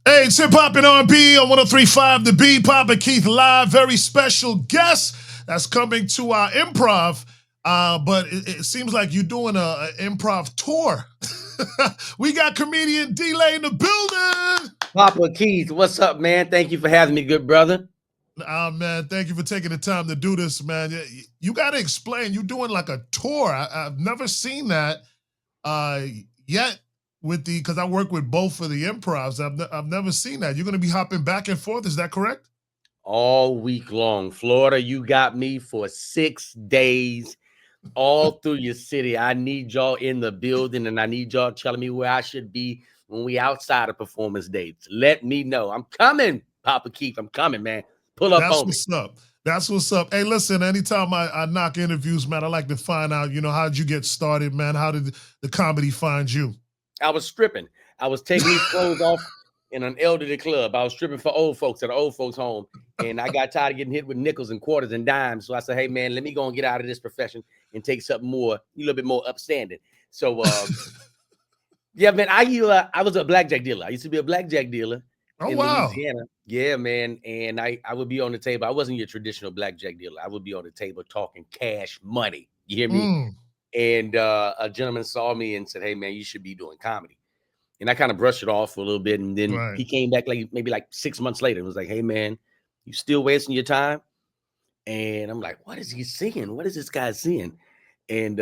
Hey, it's Hip Hop and R&B on 103.5 The Beat. Papa Keith live. Very special guest that's coming to our improv. But it seems like you're doing an improv tour. We got comedian D-Lay in the building. Papa Keith, what's up, man? Thank you for having me, good brother. Man, thank you for taking the time to do this, man. You got to explain. You're doing like a tour. I've never seen that yet. Because I work with both of the improvs, I've never seen that. You're going to be hopping back and forth. Is that correct? All week long, Florida. You got me for 6 days, all through your city. I need y'all in the building, and I need y'all telling me where I should be when we outside of performance dates. Let me know. I'm coming, Papa Keith. I'm coming, man. Pull up That's on me. what's up. That's what's up. Hey, listen, anytime I knock interviews, man, I like to find out, how'd you get started, man? How did the comedy find you? I was stripping. I was taking these clothes off in an elderly club. I was stripping for old folks at an old folks home. And I got tired of getting hit with nickels and quarters and dimes. So I said, hey, man, let me go and get out of this profession and take something more, a little bit more upstanding. So, yeah, man, I was a blackjack dealer. I used to be a blackjack dealer in Louisiana. Yeah, man. And I would be on the table. I wasn't your traditional blackjack dealer. I would be on the table talking cash money. You hear me? And a gentleman saw me and said, hey, man, you should be doing comedy. And I kind of brushed it off for a little bit. And then he came back maybe 6 months later and was like, hey, man, you still wasting your time? And I'm like, what is he seeing? What is this guy seeing? And,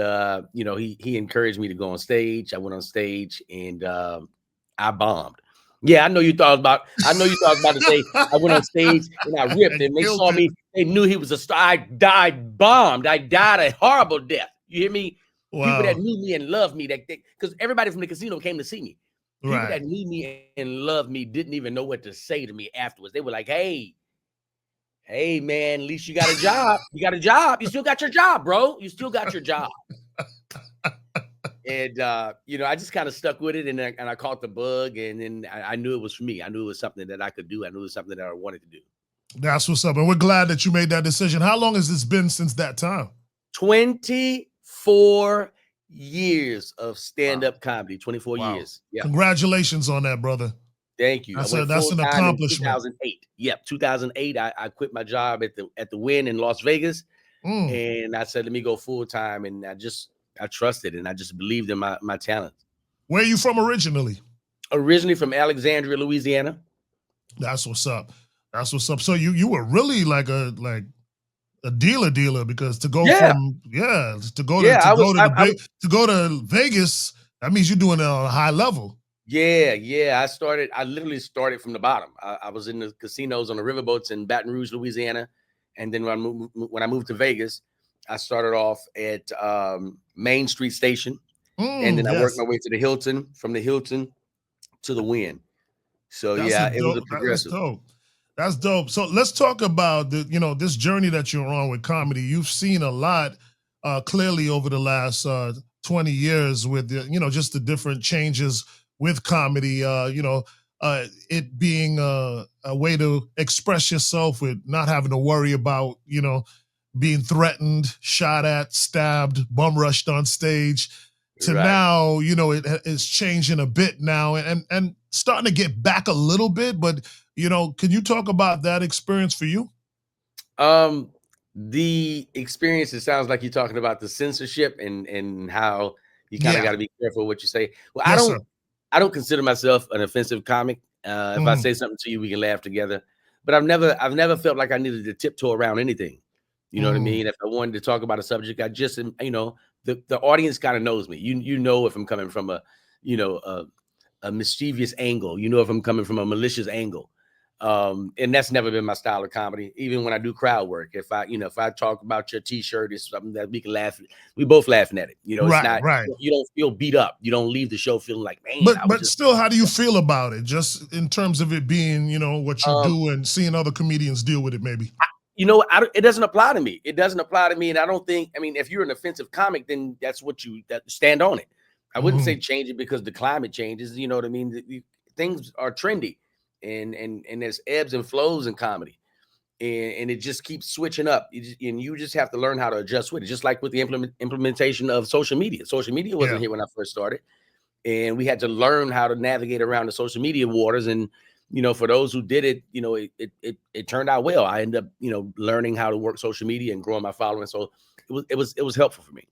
he encouraged me to go on stage. I went on stage and I bombed. Yeah, I know you thought about to say I went on stage and I ripped. And they saw me. They knew he was a star. I bombed. I died a horrible death. You hear me? Wow. People that knew me and loved me, because everybody from the casino came to see me. People that knew me and loved me didn't even know what to say to me afterwards. They were like, hey, man, at least you got a job. You got a job. You still got your job, bro. You still got your job. And, I just kind of stuck with it and I caught the bug. And then I knew it was for me. I knew it was something that I could do. I knew it was something that I wanted to do. That's what's up. And we're glad that you made that decision. How long has this been since that time? 24 years of stand-up comedy. 24 years. Yeah. Congratulations on that, brother. Thank you. That's an accomplishment. 2008. Yep, 2008. I quit my job at the Wynn in Las Vegas, and I said, let me go full time. And I trusted and I just believed in my talent. Where are you from originally? Originally from Alexandria, Louisiana. That's what's up. That's what's up. So you were really like a dealer, because to go to Vegas, that means you're doing it on a high level. Yeah. I literally started from the bottom. I was in the casinos on the riverboats in Baton Rouge, Louisiana. And then when I moved to Vegas, I started off at Main Street Station. And then I worked my way to the Hilton, from the Hilton to the Wynn. So it was a progressive. That's dope. So let's talk about this journey that you're on with comedy. You've seen a lot clearly over the last 20 years with just the different changes with comedy. It being a way to express yourself with not having to worry about being threatened, shot at, stabbed, bum rushed on stage. To now, it is changing a bit now and starting to get back a little bit, but can you talk about that experience for you? The experience, it sounds like you're talking about the censorship and how you kind of got to be careful what you say. Well, I don't consider myself an offensive comic. If I say something to you, we can laugh together. But I've never felt like I needed to tiptoe around anything. You know what I mean? If I wanted to talk about a subject, I just, the audience kind of knows me. You know if I'm coming from a mischievous angle. You know if I'm coming from a malicious angle. And that's never been my style of comedy. Even when I do crowd work, if I talk about your T-shirt, it's something that we can laugh. We both laughing at it. It's not. You don't feel beat up. You don't leave the show feeling like, man. But still, how do you feel about it? Just in terms of it being, what you do and seeing other comedians deal with it, maybe. It doesn't apply to me. It doesn't apply to me, and I don't think. I mean, if you're an offensive comic, then that's what stand on it. I wouldn't say change it because the climate changes. You know what I mean? Things are trendy. And there's ebbs and flows in comedy, and it just keeps switching up. You just have to learn how to adjust with it. Just like with the implementation of social media. Social media wasn't here when I first started, and we had to learn how to navigate around the social media waters. And for those who did it, it turned out well. I ended up, learning how to work social media and growing my following. So it was helpful for me.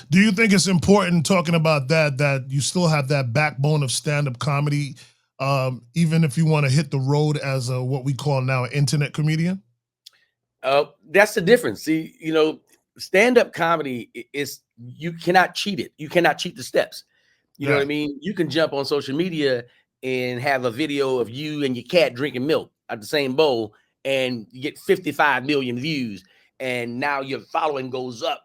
Do you think it's important, talking about that you still have that backbone of stand-up comedy, even if you want to hit the road as what we call now an internet comedian? That's the difference. See, stand-up comedy is, you cannot cheat it. You cannot cheat the steps. You know what I mean? You can jump on social media and have a video of you and your cat drinking milk at the same bowl, and you get 55 million views, and now your following goes up.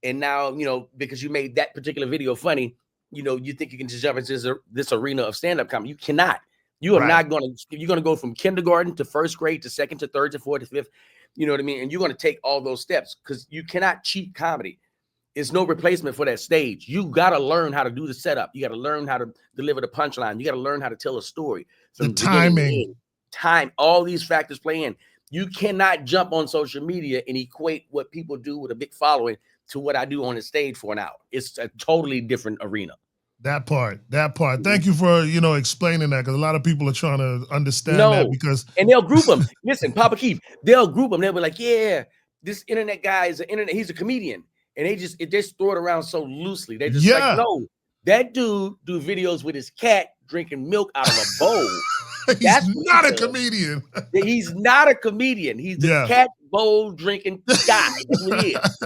And now, because you made that particular video funny, you think you can just jump into this arena of stand-up comedy. You cannot. You are not going to, you're going to go from kindergarten to first grade to second to third to fourth to fifth. You know what I mean? And you're going to take all those steps, because you cannot cheat comedy. It's no replacement for that stage. You got to learn how to do the setup. You got to learn how to deliver the punchline. You got to learn how to tell a story. The timing. All these factors play in. You cannot jump on social media and equate what people do with a big following to what I do on the stage for an hour. It's a totally different arena. That part. Thank you for, explaining that, because a lot of people are trying to understand that, because. And they'll group them. Listen, Papa Keith, they'll group them. They'll be like, yeah, this internet guy is he's a comedian. And they just throw it around so loosely. They just like, no, that dude do videos with his cat drinking milk out of a bowl. He's not a comedian. He's not a comedian. He's the cat bowl drinking guy. That's what he is.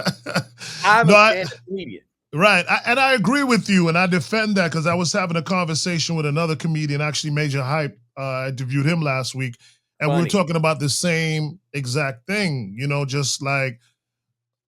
I'm a comedian. Right. And I agree with you, and I defend that, because I was having a conversation with another comedian, actually Major Hype. I interviewed him last week, and we were talking about the same exact thing, just like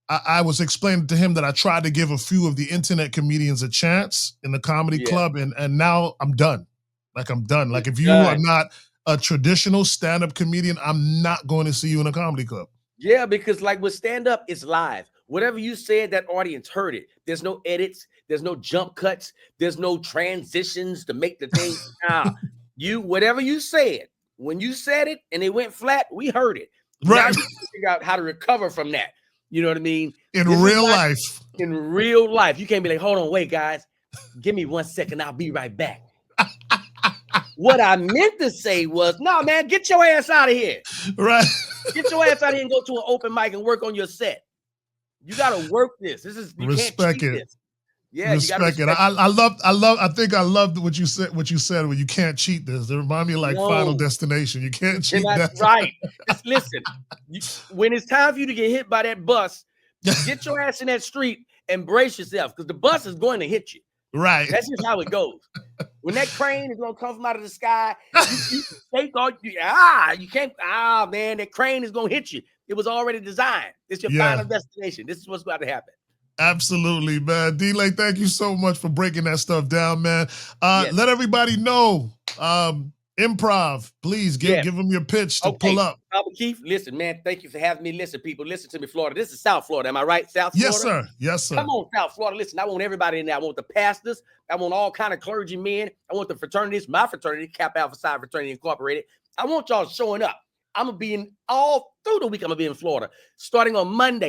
I was explaining to him that I tried to give a few of the internet comedians a chance in the comedy club, and now I'm done. Like, I'm done. Like, if you are not a traditional stand-up comedian, I'm not going to see you in a comedy club. Yeah, because like with stand-up, it's live. Whatever you said, that audience heard it. There's no edits. There's no jump cuts. There's no transitions to make the thing. Whatever you said, when you said it and it went flat, we heard it. Right. Now you figure out how to recover from that. You know what I mean? In real life. In real life. You can't be like, hold on, wait, guys. Give me 1 second. I'll be right back. What I meant to say was, no, man, get your ass out of here. Right. Get your ass out of here and go to an open mic and work on your set. You got to work this. You respect can't cheat this. Yeah, respect it. I think I loved what you said when you can't cheat this. It reminded me of like Final Destination. You can't cheat that. Right. Listen, when it's time for you to get hit by that bus, get your ass in that street and brace yourself, because the bus is going to hit you. Right. That's just how it goes. When that crane is going to come from out of the sky, you can't, man, that crane is going to hit you. It was already designed. It's your final destination. This is what's about to happen. Absolutely, man. D-Lay, thank you so much for breaking that stuff down, man. Let everybody know, improv, please give them your pitch to pull up. Albert Keith, listen, man, thank you for having me. Listen, people, listen to me, Florida. This is South Florida. Am I right? South Florida? Yes, sir. Yes, sir. Come on, South Florida. Listen, I want everybody in there. I want the pastors. I want all kind of clergymen. I want the fraternities, my fraternity, Kappa Alpha Psi Fraternity Incorporated. I want y'all showing up. I'm going to be in all through the week. I'm going to be in Florida. Starting on Sunday,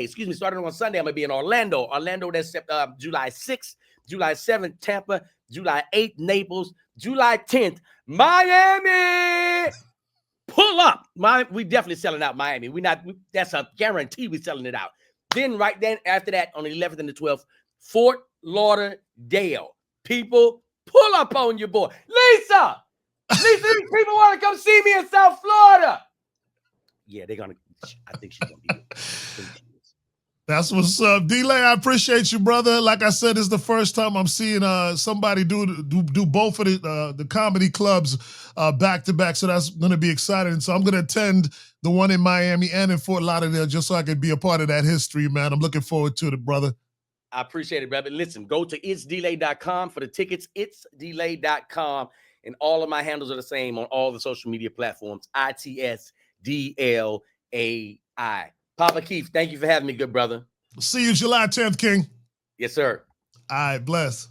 I'm going to be in Orlando. That's July 6th, July 7th, Tampa, July 8th, Naples, July 10th, Miami. Pull up. We definitely selling out Miami. That's a guarantee we're selling it out. Then after that, on the 11th and the 12th, Fort Lauderdale. People, pull up on your boy. Lisa, these people want to come see me in South Florida. Yeah, I think she's going to be here. That's what's up. D-Lay, I appreciate you, brother. Like I said, it's the first time I'm seeing somebody do both of the comedy clubs back to back. So that's going to be exciting. So I'm going to attend the one in Miami and in Fort Lauderdale just so I can be a part of that history, man. I'm looking forward to it, brother. I appreciate it, brother. Listen, go to itsdelay.com for the tickets. Itsdelay.com. And all of my handles are the same on all the social media platforms. ITSDLAI. Papa Keith, thank you for having me, good brother. See you July 10th, King. Yes, sir. All right, bless.